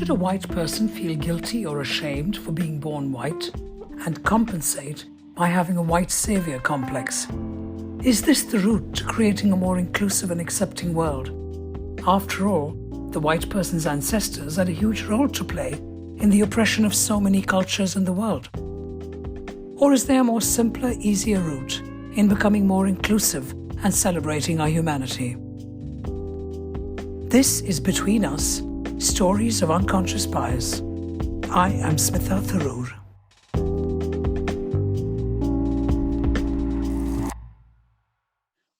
should a white person feel guilty or ashamed for being born white and compensate by having a white savior complex? Is this the route to creating a more inclusive and accepting world? After all, the white person's ancestors had a huge role to play in the oppression of so many cultures in the world. Or is there a more simpler, easier route in becoming more inclusive and celebrating our humanity? This is Between Us, Stories of Unconscious Bias. I am Smita Tharoor.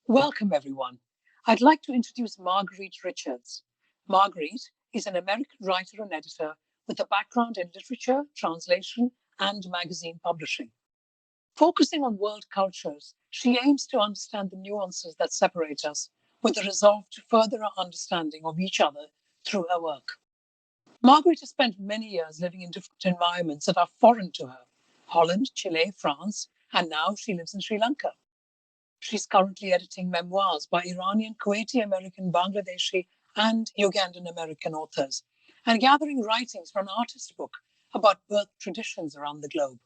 Welcome, everyone. I'd like to introduce Marguerite Richards. Marguerite is an American writer and editor with a background in literature, translation, and magazine publishing. Focusing on world cultures, she aims to understand the nuances that separate us with a resolve to further our understanding of each other through her work. Marguerite has spent many years living in different environments that are foreign to her: Holland, Chile, France, and now she lives in Sri Lanka. She's currently editing memoirs by Iranian, Kuwaiti-American, Bangladeshi, and Ugandan-American authors, and gathering writings for an artist book about birth traditions around the globe.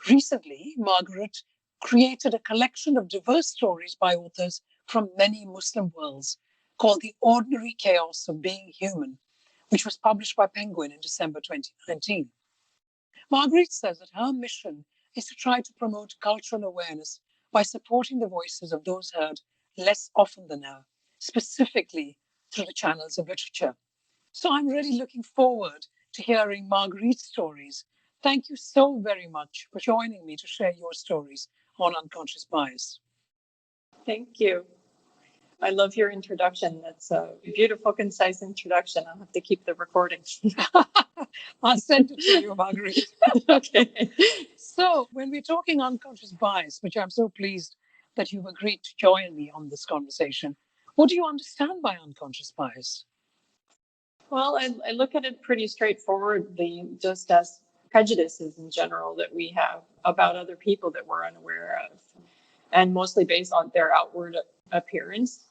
Recently, Marguerite created a collection of diverse stories by authors from many Muslim worlds called The Ordinary Chaos of Being Human, which was published by Penguin in December 2019. Marguerite says that her mission is to try to promote cultural awareness by supporting the voices of those heard less often than her, specifically through the channels of literature. So I'm really looking forward to hearing Marguerite's stories. Thank you so very much for joining me to share your stories on unconscious bias. Thank you. I love your introduction. That's a beautiful, concise introduction. I'll have to keep the recordings. I'll send it to you, Marguerite. Okay. So when we're talking unconscious bias, which I'm so pleased that you've agreed to join me on this conversation, what do you understand by unconscious bias? Well, I look at it pretty straightforwardly, just as prejudices in general that we have about other people that we're unaware of, and mostly based on their outward appearance.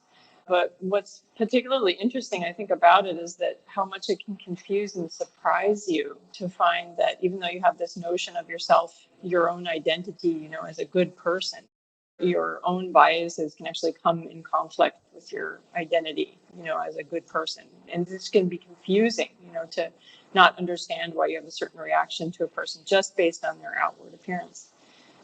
But what's particularly interesting, I think, about it is that how much it can confuse and surprise you to find that even though you have this notion of yourself, your own identity, as a good person, your own biases can actually come in conflict with your identity, as a good person. And this can be confusing, to not understand why you have a certain reaction to a person just based on their outward appearance.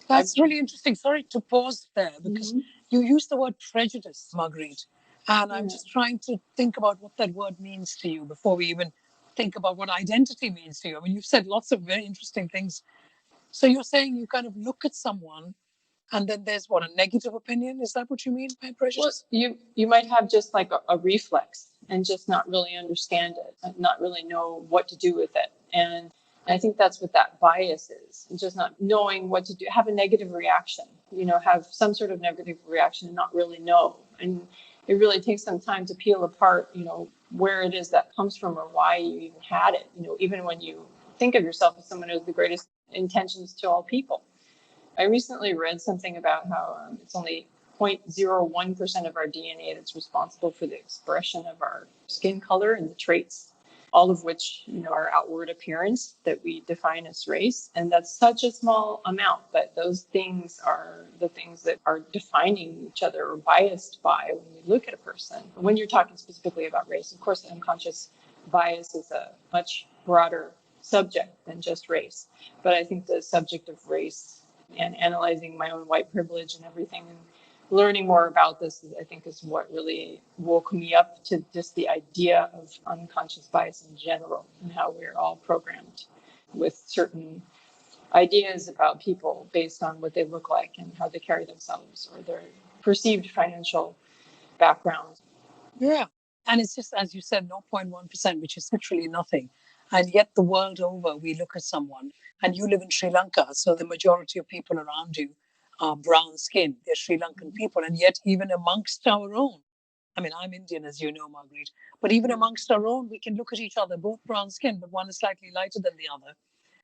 That's really interesting. Sorry to pause there because you used the word prejudice, Marguerite. And I'm just trying to think about what that word means to you before we even think about what identity means to you. I mean, you've said lots of very interesting things. So you're saying you kind of look at someone and then there's a negative opinion? Is that what you mean by prejudice? Well, you might have just like a reflex and just not really understand it, and not really know what to do with it. And I think that's what that bias is, just not knowing what to do, have a negative reaction, have some sort of negative reaction and not really know. And it really takes some time to peel apart, where it is that comes from or why you even had it, even when you think of yourself as someone who has the greatest intentions to all people. I recently read something about how it's only 0.01% of our DNA that's responsible for the expression of our skin color and the traits, all of which, are outward appearance that we define as race. And that's such a small amount, but those things are the things that are defining each other or biased by when you look at a person. When you're talking specifically about race, of course, unconscious bias is a much broader subject than just race. But I think the subject of race and analyzing my own white privilege and everything and learning more about this, I think, is what really woke me up to just the idea of unconscious bias in general and how we're all programmed with certain ideas about people based on what they look like and how they carry themselves or their perceived financial background. Yeah. And it's just, as you said, 0.1%, which is literally nothing. And yet the world over, we look at someone, and you live in Sri Lanka, so the majority of people around you are brown skinned. They're Sri Lankan people. And yet even amongst our own, I mean, I'm Indian, as you know, Marguerite, but even amongst our own, we can look at each other, both brown skinned, but one is slightly lighter than the other.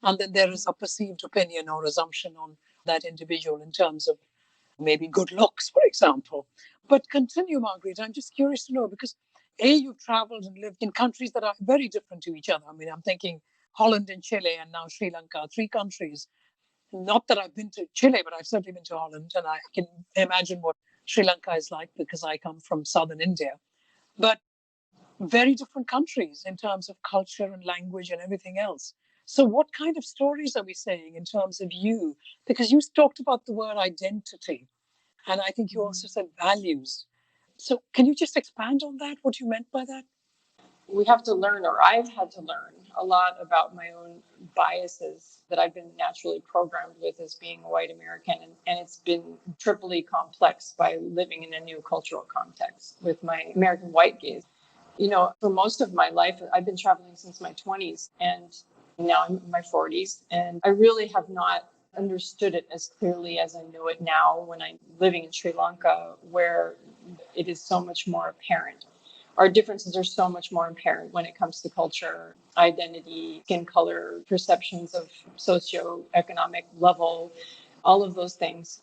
And then there is a perceived opinion or assumption on that individual in terms of maybe good looks, for example. But continue, Marguerite. I'm just curious to know, because You've traveled and lived in countries that are very different to each other. I mean, I'm thinking Holland and Chile and now Sri Lanka, three countries. Not that I've been to Chile, but I've certainly been to Holland, and I can imagine what Sri Lanka is like because I come from southern India. But very different countries in terms of culture and language and everything else. So, what kind of stories are we saying in terms of you? Because you talked about the word identity, and I think you also said values. So, can you just expand on that? What you meant by that? We have to learn, or I've had to learn a lot about my own biases that I've been naturally programmed with as being a white American. And it's been triply complex by living in a new cultural context with my American white gaze. You know, for most of my life, I've been traveling since my 20s, and now I'm in my 40s. And I really have not understood it as clearly as I know it now when I'm living in Sri Lanka, where it is so much more apparent. Our differences are so much more apparent when it comes to culture, identity, skin color, perceptions of socioeconomic level, all of those things.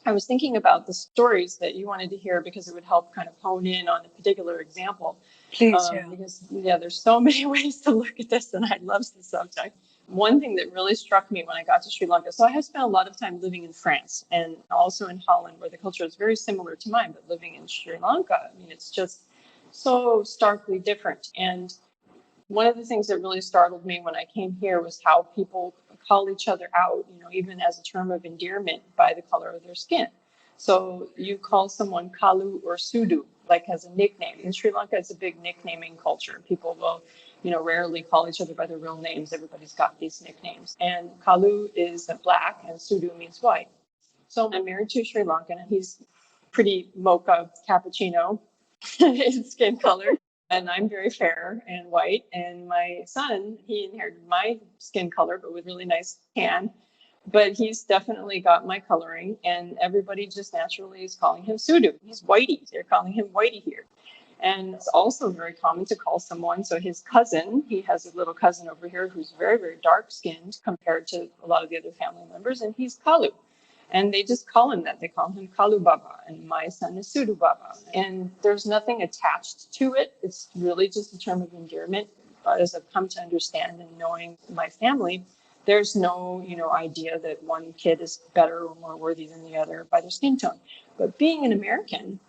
I was thinking about the stories that you wanted to hear because it would help kind of hone in on a particular example. Please, yeah. Because, yeah, there's so many ways to look at this, and I love the subject. One thing that really struck me when I got to Sri Lanka, so I have spent a lot of time living in France and also in Holland, where the culture is very similar to mine, but living in Sri Lanka, I mean, it's just so starkly different. And one of the things that really startled me when I came here was how people call each other out, you know, even as a term of endearment by the color of their skin. So you call someone Kalu or Sudu, like as a nickname. In Sri Lanka, it's a big nicknaming culture. People will, you know, rarely call each other by their real names. Everybody's got these nicknames. And Kalu is black and Sudu means white. So I'm married to a Sri Lankan, and he's pretty mocha cappuccino in skin color. And I'm very fair and white. And my son, he inherited my skin color, but with really nice tan. But he's definitely got my coloring, and everybody just naturally is calling him Sudu. He's Whitey. They're calling him Whitey here. And it's also very common to call someone. So his cousin, he has a little cousin over here who's very, very dark skinned compared to a lot of the other family members, and he's Kalu. And they just call him that. They call him Kalu Baba, and my son is Sudu Baba. And there's nothing attached to it. It's really just a term of endearment. But as I've come to understand and knowing my family, there's no, you know, idea that one kid is better or more worthy than the other by their skin tone. But being an American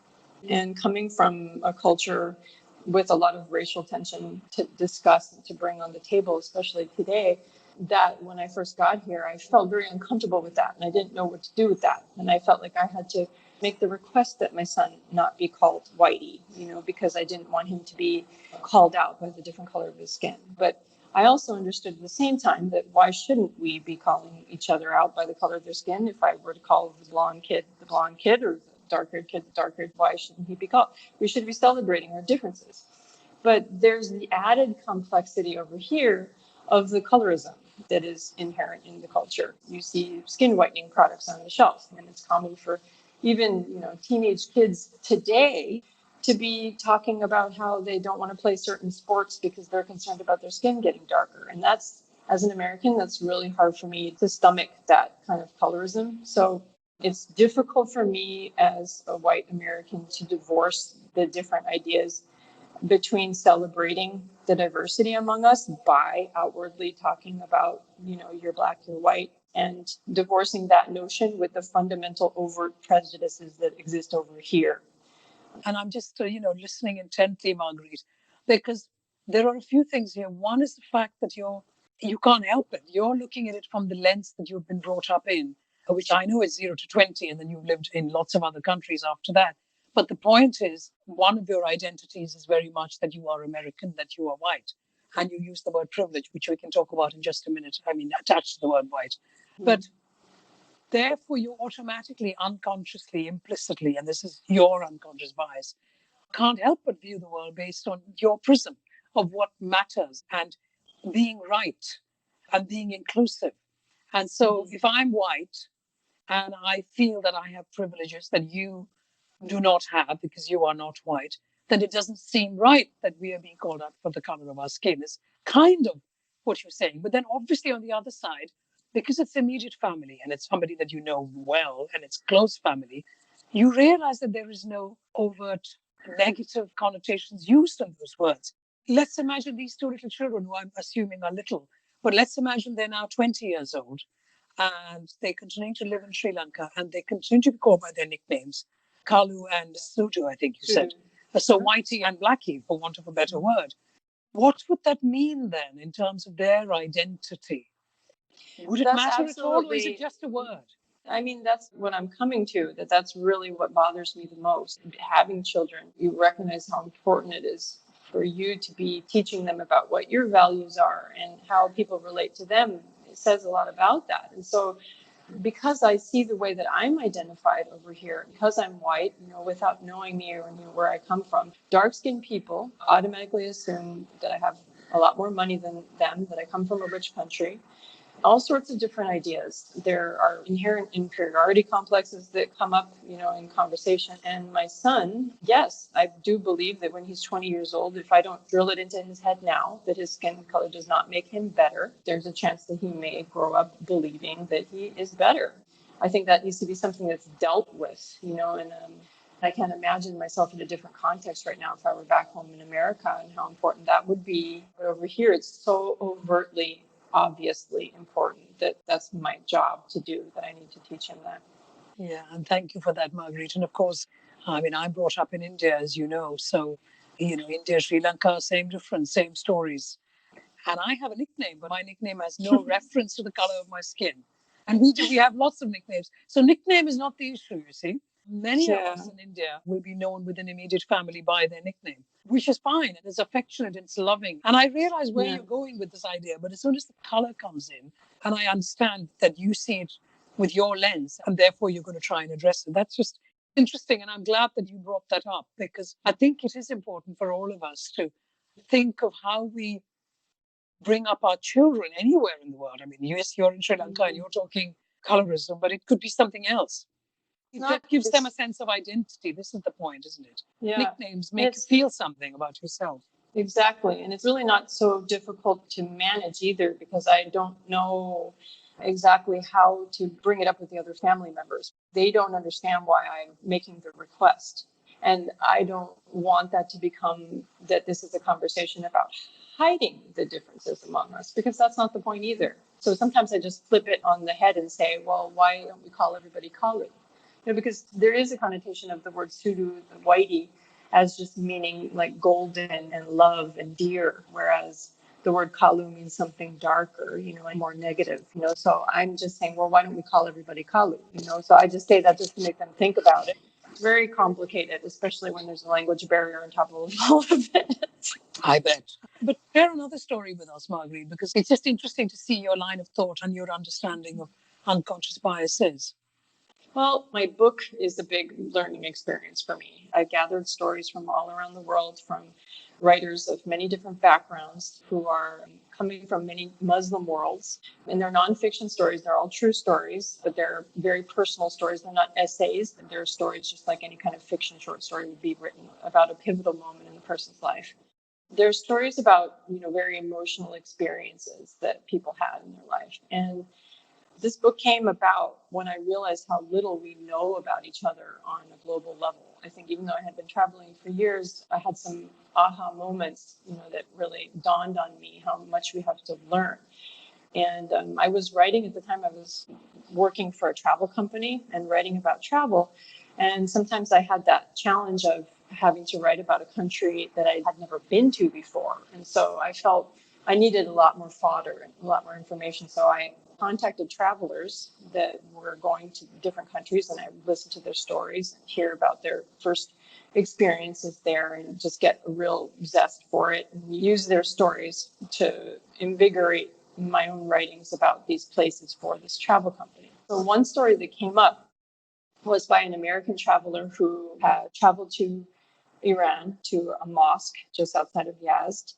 and coming from a culture with a lot of racial tension to discuss and to bring on the table, especially today, that when I first got here, I felt very uncomfortable with that. And I didn't know what to do with that. And I felt like I had to make the request that my son not be called Whitey, you know, because I didn't want him to be called out by the different color of his skin. But I also understood at the same time that why shouldn't we be calling each other out by the color of their skin? If I were to call the blonde kid, or the dark-haired kid, the dark-haired, why shouldn't he be called? We should be celebrating our differences. But there's the added complexity over here of the colorism that is inherent in the culture. You see skin whitening products on the shelf, and it's common for even, you know, teenage kids today to be talking about how they don't want to play certain sports because they're concerned about their skin getting darker. And that's, as an American, that's really hard for me to stomach that kind of colorism. So it's difficult for me as a white American to divorce the different ideas between celebrating the diversity among us by outwardly talking about, you know, you're black, you're white, and divorcing that notion with the fundamental overt prejudices that exist over here. And I'm just, listening intently, Marguerite, because there are a few things here. One is the fact that you can't help it. You're looking at it from the lens that you've been brought up in, which I know is 0 to 20, and then you've lived in lots of other countries after that. But the point is, one of your identities is very much that you are American, that you are white. And you use the word privilege, which we can talk about in just a minute. I mean, attached to the word white. But therefore, you automatically, unconsciously, implicitly, and this is your unconscious bias, can't help but view the world based on your prism of what matters and being right and being inclusive. And so if I'm white and I feel that I have privileges that you do not have because you are not white, then it doesn't seem right that we are being called out for the color of our skin. Is kind of what you're saying. But then obviously on the other side, because it's immediate family and it's somebody that you know well and it's close family, you realize that there is no overt negative connotations used in those words. Let's imagine these two little children, who I'm assuming are little, but let's imagine they're now 20 years old and they continue to live in Sri Lanka and they continue to be called by their nicknames, Kalu and Sudu, I think you said. So Whitey and Blackie, for want of a better word. What would that mean then in terms of their identity? Would it matter at all, or is it just a word? I mean, that's what I'm coming to, that's really what bothers me the most. Having children, you recognize how important it is for you to be teaching them about what your values are and how people relate to them. It says a lot about that. And so because I see the way that I'm identified over here, because I'm white, without knowing me or where I come from, dark-skinned people automatically assume that I have a lot more money than them, that I come from a rich country. All sorts of different ideas. There are inherent inferiority complexes that come up, in conversation. And my son, yes, I do believe that when he's 20 years old, if I don't drill it into his head now that his skin color does not make him better, there's a chance that he may grow up believing that he is better. I think that needs to be something that's dealt with, and I can't imagine myself in a different context right now if I were back home in America and how important that would be. But over here, it's so overtly obviously important that's my job to do, that I need to teach him that. Yeah, and thank you for that, Marguerite. And of course, I mean, I'm brought up in India, as you know. So, India, Sri Lanka, same difference, same stories. And I have a nickname, but my nickname has no reference to the color of my skin. And we have lots of nicknames. So nickname is not the issue, you see. Many of us in India will be known with an immediate family by their nickname, which is fine. And it's affectionate, it's loving. And I realize where you're going with this idea. But as soon as the color comes in, and I understand that you see it with your lens, and therefore you're going to try and address it. That's just interesting. And I'm glad that you brought that up, because I think it is important for all of us to think of how we bring up our children anywhere in the world. I mean, yes, you're in Sri Lanka and you're talking colorism, but it could be something else. That gives them a sense of identity. This is the point, isn't it? Yeah. Nicknames make you feel something about yourself. Exactly. And it's really not so difficult to manage either, because I don't know exactly how to bring it up with the other family members. They don't understand why I'm making the request. And I don't want that to become that this is a conversation about hiding the differences among us, because that's not the point either. So sometimes I just flip it on the head and say, well, why don't we call everybody Kalu? Because there is a connotation of the word Sudu, the whitey, as just meaning like golden and love and dear, whereas the word Kalu means something darker, and more negative, So I'm just saying, well, why don't we call everybody Kalu? So I just say that just to make them think about it. It's very complicated, especially when there's a language barrier on top of all of it. I bet. But share another story with us, Marguerite, because it's just interesting to see your line of thought and your understanding of unconscious biases. Well, my book is a big learning experience for me. I gathered stories from all around the world, from writers of many different backgrounds who are coming from many Muslim worlds. And they're nonfiction stories. They're all true stories, but they're very personal stories. They're not essays. They're stories just like any kind of fiction short story would be written about a pivotal moment in the person's life. There's stories about, very emotional experiences that people had in their life. And this book came about when I realized how little we know about each other on a global level. I think even though I had been traveling for years, I had some aha moments, that really dawned on me how much we have to learn. And I was writing at the time, I was working for a travel company and writing about travel. And sometimes I had that challenge of having to write about a country that I had never been to before. And so I felt I needed a lot more fodder and a lot more information. So I contacted travelers that were going to different countries, and I listened to their stories and hear about their first experiences there and just get a real zest for it and use their stories to invigorate my own writings about these places for this travel company. So one story that came up was by an American traveler who had traveled to Iran, to a mosque just outside of Yazd.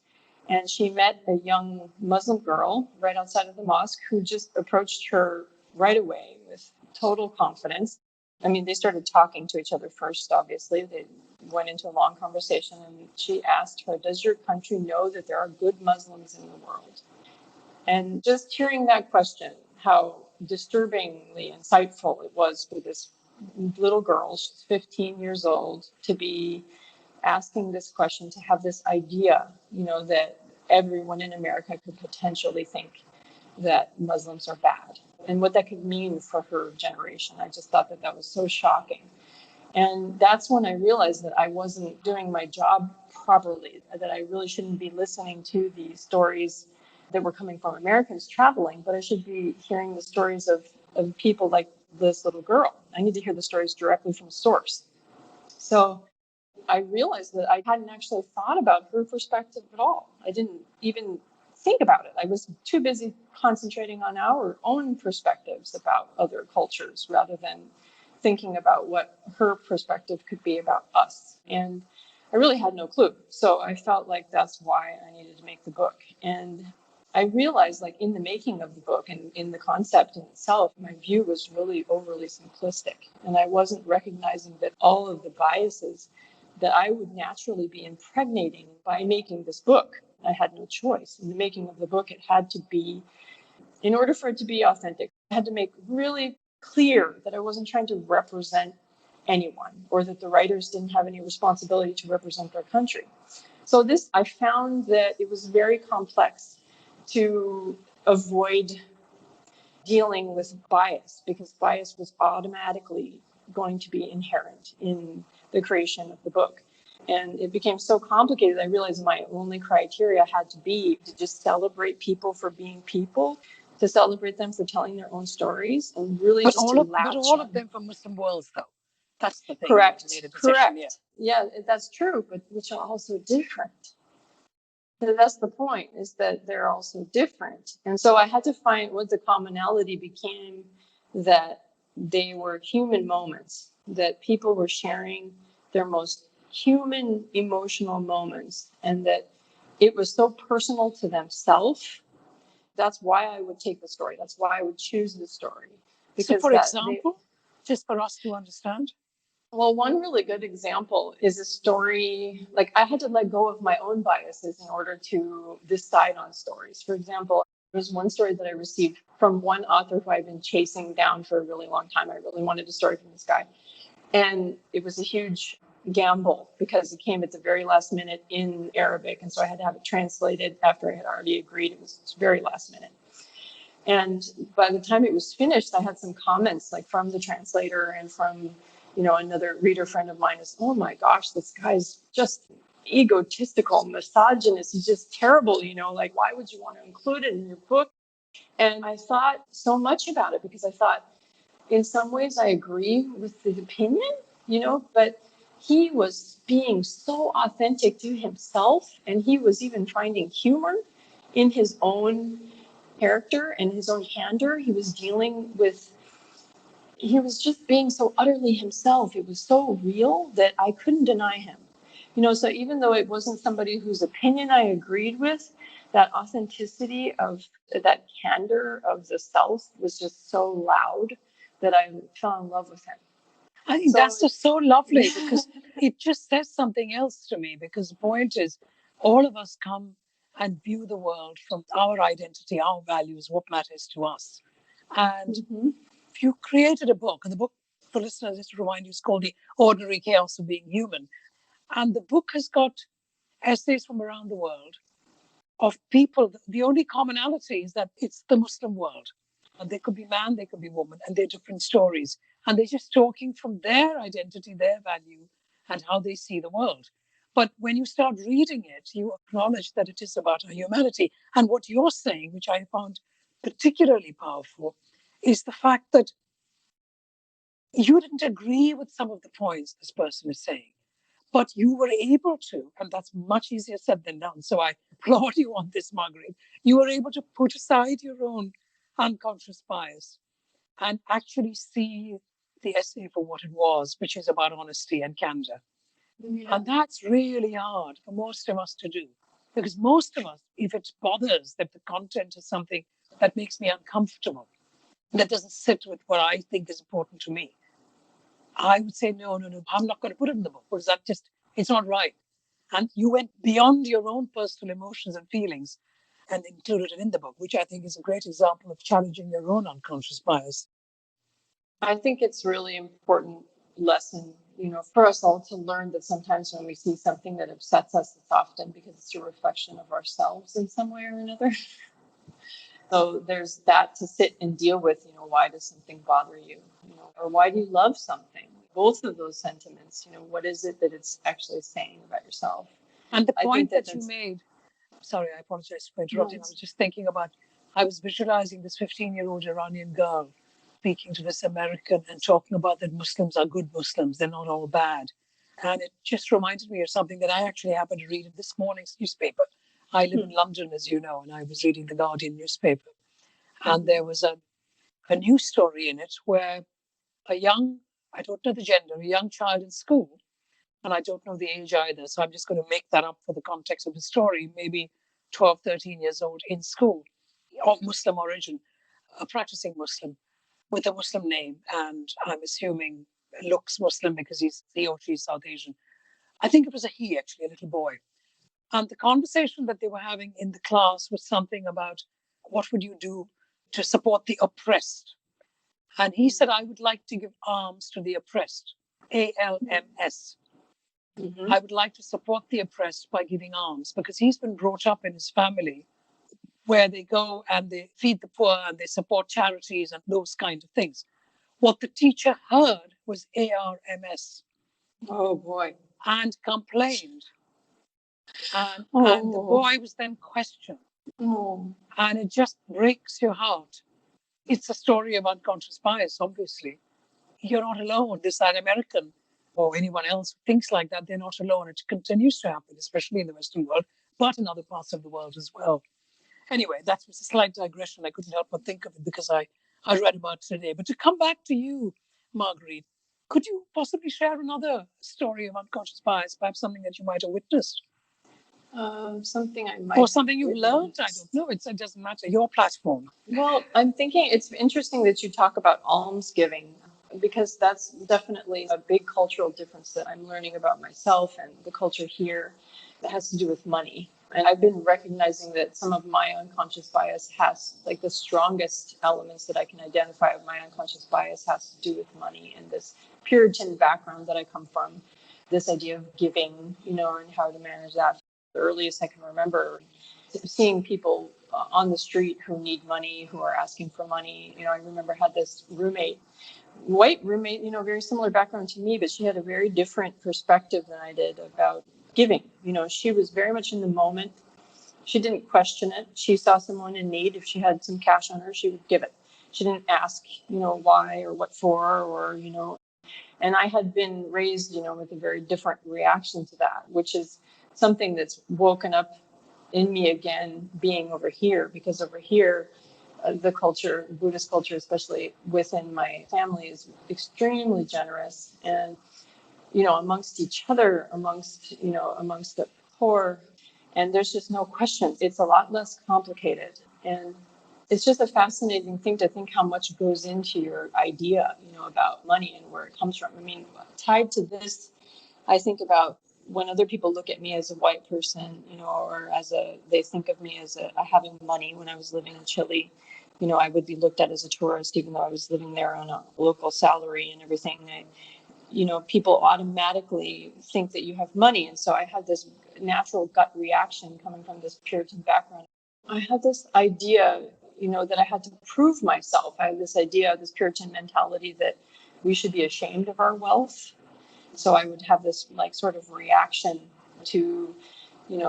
And she met a young Muslim girl right outside of the mosque who just approached her right away with total confidence. I mean, they started talking to each other first, obviously. They went into a long conversation, and she asked her, does your country know that there are good Muslims in the world? And just hearing that question, how disturbingly insightful it was for this little girl, she's 15 years old, to be asking this question, to have this idea, that everyone in America could potentially think that Muslims are bad, and what that could mean for her generation. I just thought that was so shocking. And that's when I realized that I wasn't doing my job properly, that I really shouldn't be listening to the stories that were coming from Americans traveling, but I should be hearing the stories of people like this little girl. I need to hear the stories directly from source. So I realized that I hadn't actually thought about her perspective at all. I didn't even think about it. I was too busy concentrating on our own perspectives about other cultures rather than thinking about what her perspective could be about us. And I really had no clue. So I felt like that's why I needed to make the book. And I realized, like, in the making of the book and in the concept in itself, my view was really overly simplistic. And I wasn't recognizing that all of the biases that I would naturally be impregnating by making this book, I had no choice. In the making of the book, it had to be, in order for it to be authentic, I had to make really clear that I wasn't trying to represent anyone, or that the writers didn't have any responsibility to represent their country. So this, I found that it was very complex to avoid dealing with bias, because bias was automatically going to be inherent in the creation of the book. And it became so complicated, I realized my only criteria had to be to just celebrate people for being people, to celebrate them for telling their own stories, and really But just all of them from Muslim worlds, though. That's the thing. Correct. Made a decision, Correct. Yeah, that's true, but which are also different. So that's the point, is that they're also different. And so I had to find what the commonality became, that they were human moments, that people were sharing their most human emotional moments, and that it was so personal to themselves. That's why I would take the story. That's why I would choose the story. Because so, for example, just for us to understand. Well, one really good example is a story, like, I had to let go of my own biases in order to decide on stories. For example, there was one story that I received from one author who I've been chasing down for a really long time. I really wanted a story from this guy. And it was a huge gamble because it came at the very last minute in Arabic. And so I had to have it translated after I had already agreed. It was very last minute. And by the time it was finished, I had some comments, like, from the translator and from, another reader friend of mine is, oh my gosh, this guy's just egotistical, misogynist. He's just terrible. Like, why would you want to include it in your book? And I thought so much about it, because I thought, in some ways I agree with the opinion, but he was being so authentic to himself, and he was even finding humor in his own character and his own candor. He was just being so utterly himself. It was so real that I couldn't deny him. So even though it wasn't somebody whose opinion I agreed with, that authenticity of that candor of the self was just so loud that I fell in love with him. I think that's just so lovely, because it just says something else to me, because the point is, all of us come and view the world from our identity, our values, what matters to us. And if you created a book, and the book, for listeners, just to remind you, is called The Ordinary Chaos of Being Human. And the book has got essays from around the world of people. The only commonality is that it's the Muslim world. And they could be man, they could be woman, and they're different stories. And they're just talking from their identity, their value, and how they see the world. But when you start reading it, you acknowledge that it is about our humanity. And what you're saying, which I found particularly powerful, is the fact that you didn't agree with some of the points this person is saying, but you were able to, and that's much easier said than done. So I applaud you on this, Marguerite. You were able to put aside your own unconscious bias and actually see the essay for what it was, which is about honesty and candor. Yeah. And that's really hard for most of us to do, because most of us, if it bothers that the content is something that makes me uncomfortable, that doesn't sit with what I think is important to me, I would say, no, I'm not going to put it in the book, because it's not right. And you went beyond your own personal emotions and feelings and included it in the book, which I think is a great example of challenging your own unconscious bias. I think it's really important lesson for us all to learn that sometimes when we see something that upsets us, it's often because it's a reflection of ourselves in some way or another. So there's that to sit and deal with, why does something bother you, or why do you love something? Both of those sentiments, what is it that it's actually saying about yourself? And the point that you made, sorry, I apologize for interrupting. I was just thinking about, I was visualizing this 15-year-old Iranian girl speaking to this American and talking about that Muslims are good Muslims, they're not all bad. And it just reminded me of something that I actually happened to read in this morning's newspaper. I live in London, as you know, and I was reading the Guardian newspaper. And there was a news story in it where a young, I don't know the gender, a young child in school, and I don't know the age either, so I'm just going to make that up for the context of the story, maybe 12, 13 years old in school, of Muslim origin, a practicing Muslim with a Muslim name, and I'm assuming looks Muslim because he or she is South Asian. I think it was a he, actually, a little boy. And the conversation that they were having in the class was something about what would you do to support the oppressed? And he said, I would like to give alms to the oppressed, ALMS. Mm-hmm. I would like to support the oppressed by giving alms, because he's been brought up in his family where they go and they feed the poor and they support charities and those kind of things. What the teacher heard was ARMS. Oh, boy. And complained. And the boy was then questioned. Oh. And it just breaks your heart. It's a story of unconscious bias, obviously. You're not alone. This American or anyone else who thinks like that, they're not alone. It continues to happen, especially in the Western world, but in other parts of the world as well. Anyway, that was a slight digression. I couldn't help but think of it because I read about it today. But to come back to you, Marguerite, could you possibly share another story of unconscious bias, perhaps something that you might have witnessed? Something I might, or something you've learned. I don't know. It doesn't matter. Your platform. Well, I'm thinking it's interesting that you talk about almsgiving, because that's definitely a big cultural difference that I'm learning about myself and the culture here that has to do with money. And I've been recognizing that some of my unconscious bias has, like, the strongest elements that I can identify of my unconscious bias has to do with money and this Puritan background that I come from, this idea of giving, and how to manage that. The earliest I can remember seeing people on the street who need money, who are asking for money. I remember I had this white roommate, very similar background to me, but she had a very different perspective than I did about giving. She was very much in the moment. She didn't question it. She saw someone in need. If she had some cash on her, she would give it. She didn't ask, why or what for, or, and I had been raised, with a very different reaction to that, which is something that's woken up in me again, being over here, because over here, the culture, Buddhist culture, especially within my family, is extremely generous, and amongst each other, amongst the poor, and there's just no question. It's a lot less complicated, and it's just a fascinating thing to think how much goes into your idea, about money and where it comes from. I mean, tied to this, I think about when other people look at me as a white person, or they think of me as having money. When I was living in Chile, I would be looked at as a tourist, even though I was living there on a local salary and everything. People automatically think that you have money. And so I had this natural gut reaction coming from this Puritan background. I had this idea, that I had to prove myself. I had this idea, this Puritan mentality that we should be ashamed of our wealth. So I would have this sort of reaction to,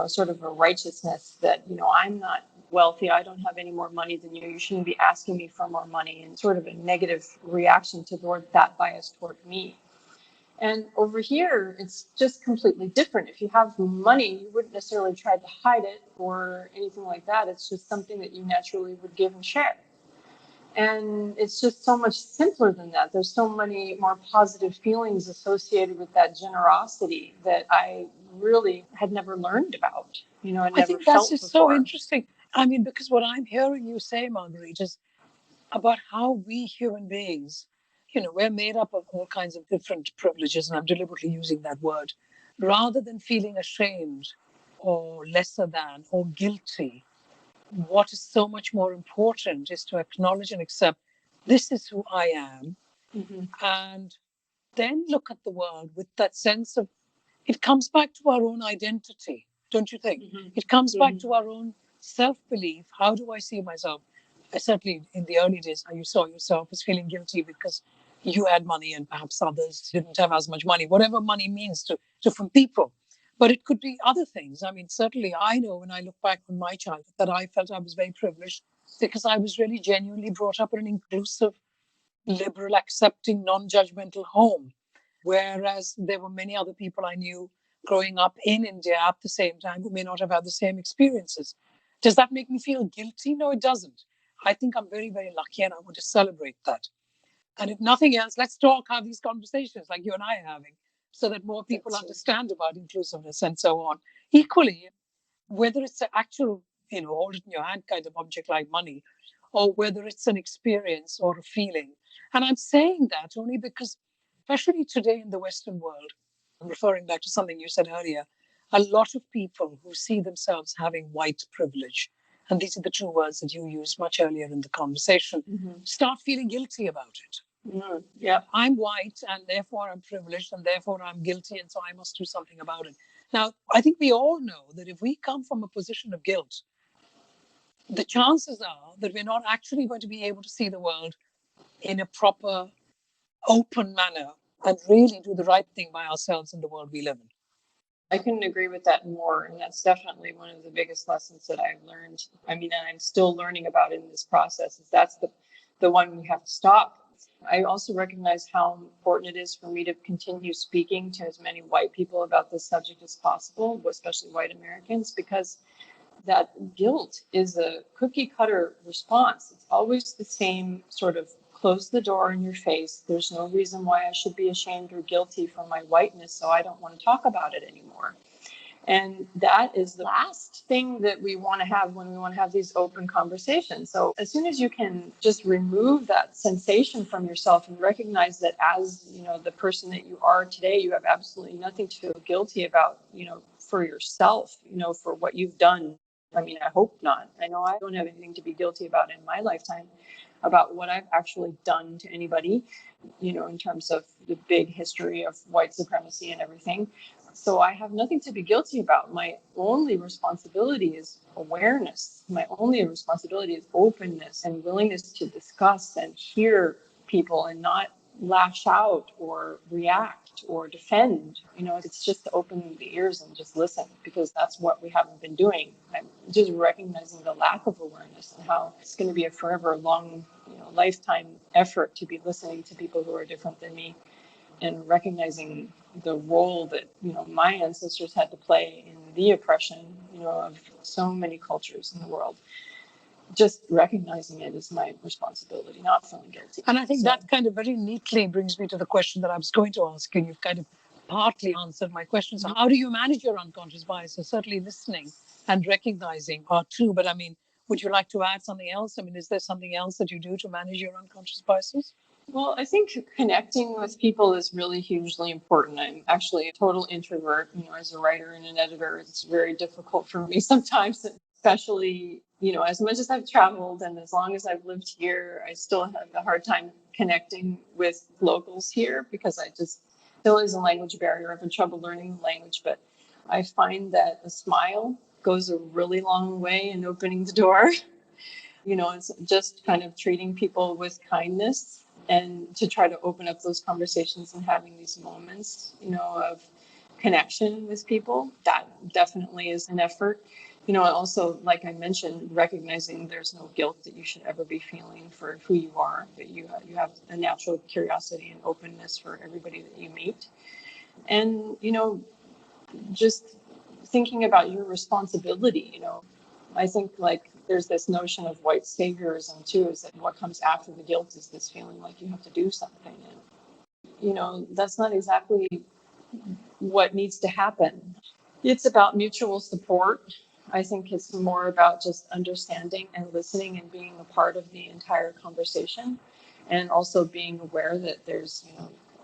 sort of a righteousness that, I'm not wealthy. I don't have any more money than you. You shouldn't be asking me for more money, and sort of a negative reaction toward that bias toward me. And over here, it's just completely different. If you have money, you wouldn't necessarily try to hide it or anything like that. It's just something that you naturally would give and share. And it's just so much simpler than that. There's so many more positive feelings associated with that generosity that I really had never learned about. I think that's just so interesting. I mean, because what I'm hearing you say, Marguerite, is about how we human beings, we're made up of all kinds of different privileges, and I'm deliberately using that word, rather than feeling ashamed or lesser than or guilty. What is so much more important is to acknowledge and accept, this is who I am. Mm-hmm. And then look at the world with that sense of, it comes back to our own identity, don't you think? Mm-hmm. It comes back Mm-hmm. to our own self-belief. How do I see myself? I certainly, in the early days, you saw yourself as feeling guilty because you had money and perhaps others didn't have as much money, whatever money means to different people. But it could be other things. I mean, certainly I know when I look back on my childhood that I felt I was very privileged because I was really genuinely brought up in an inclusive, liberal, accepting, non-judgmental home. Whereas there were many other people I knew growing up in India at the same time who may not have had the same experiences. Does that make me feel guilty? No, it doesn't. I think I'm very, very lucky and I want to celebrate that. And if nothing else, let's talk, have these conversations like you and I are having, so that more people understand about inclusiveness and so on. Equally, whether it's an actual, hold it in your hand kind of object like money, or whether it's an experience or a feeling. And I'm saying that only because, especially today in the Western world, referring back to something you said earlier, a lot of people who see themselves having white privilege, and these are the two words that you used much earlier in the conversation, start feeling guilty about it. Yeah. I'm white and therefore I'm privileged and therefore I'm guilty and so I must do something about it. Now, I think we all know that if we come from a position of guilt, the chances are that we're not actually going to be able to see the world in a proper, open manner and really do the right thing by ourselves in the world we live in. I couldn't agree with that more. And that's definitely one of the biggest lessons that I've learned. I mean, and I'm still learning about in this process, is that's the one we have to stop. I also recognize how important it is for me to continue speaking to as many white people about this subject as possible, especially white Americans, because that guilt is a cookie cutter response. It's always the same sort of close the door in your face. There's no reason why I should be ashamed or guilty for my whiteness, so I don't want to talk about it anymore. And that is the last thing that we want to have when we want to have these open conversations. So as soon as you can just remove that sensation from yourself and recognize that as, the person that you are today, you have absolutely nothing to feel guilty about, for yourself, for what you've done. I mean, I hope not. I know I don't have anything to be guilty about in my lifetime about what I've actually done to anybody, in terms of the big history of white supremacy and everything. So I have nothing to be guilty about. My only responsibility is awareness. My only responsibility is openness and willingness to discuss and hear people and not lash out or react or defend. It's just to open the ears and just listen, because that's what we haven't been doing. I'm just recognizing the lack of awareness and how it's going to be a forever long, lifetime effort to be listening to people who are different than me, and recognizing the role that my ancestors had to play in the oppression of so many cultures in the world. Just recognizing it is my responsibility, not feeling guilty. And I think that kind of very neatly brings me to the question that I was going to ask you. You've kind of partly answered my question. So how do you manage your unconscious biases? Certainly listening and recognizing are two, but I mean, would you like to add something else? I mean, is there something else that you do to manage your unconscious biases? Well, I think connecting with people is really hugely important. I'm actually a total introvert. As a writer and an editor, it's very difficult for me sometimes, especially, as much as I've traveled and as long as I've lived here, I still have a hard time connecting with locals here because still is a language barrier. I've had trouble learning the language, but I find that a smile goes a really long way in opening the door. It's just kind of treating people with kindness and to try to open up those conversations and having these moments, of connection with people. That definitely is an effort. And also, like I mentioned, recognizing there's no guilt that you should ever be feeling for who you are, that you have a natural curiosity and openness for everybody that you meet. And, just thinking about your responsibility, I think like there's this notion of white saviorism too, is that what comes after the guilt is this feeling like you have to do something. And, that's not exactly what needs to happen. It's about mutual support. I think it's more about just understanding and listening and being a part of the entire conversation, and also being aware that there's,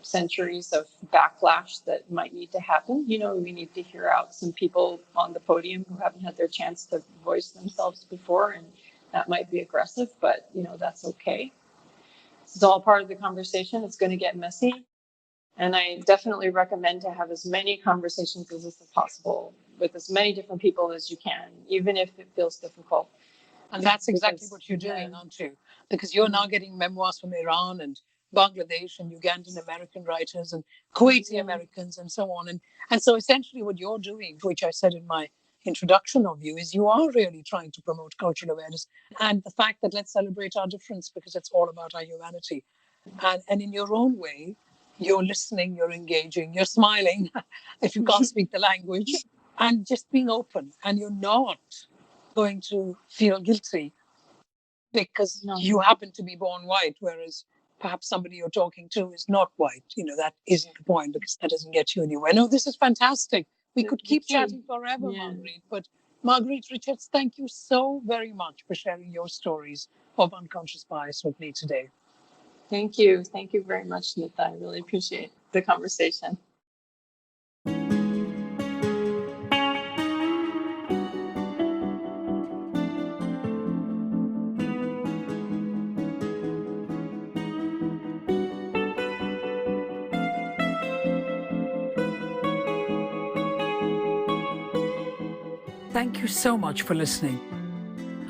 centuries of backlash that might need to happen. We need to hear out some people on the podium who haven't had their chance to voice themselves before, and that might be aggressive, but that's okay. It's all part of the conversation. It's going to get messy. And I definitely recommend to have as many conversations as possible with as many different people as you can, even if it feels difficult. And that's exactly what you're doing, aren't you? Because you're now getting memoirs from Iran and Bangladesh and Ugandan-American writers and Kuwaiti-Americans and so on. And so essentially what you're doing, which I said in my introduction of you, is you are really trying to promote cultural awareness and the fact that let's celebrate our difference because it's all about our humanity. And in your own way, you're listening, you're engaging, you're smiling if you can't speak the language, and just being open. And you're not going to feel guilty because you happen to be born white, whereas perhaps somebody you're talking to is not white. That isn't the point because that doesn't get you anywhere. No, this is fantastic. We could keep chatting forever, Marguerite. But Marguerite Richards, thank you so very much for sharing your stories of unconscious bias with me today. Thank you. Thank you very much, Smita. I really appreciate the conversation. Thank you so much for listening.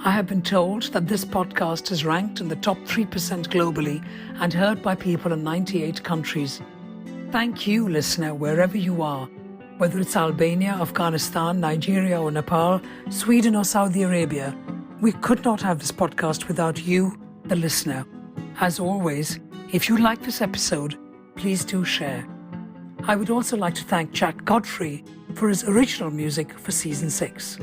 I have been told that this podcast is ranked in the top 3% globally and heard by people in 98 countries. Thank you, listener, wherever you are, whether it's Albania, Afghanistan, Nigeria or Nepal, Sweden or Saudi Arabia. We could not have this podcast without you, the listener. As always, if you like this episode, please do share. I would also like to thank Jack Godfrey for his original music for Season 6.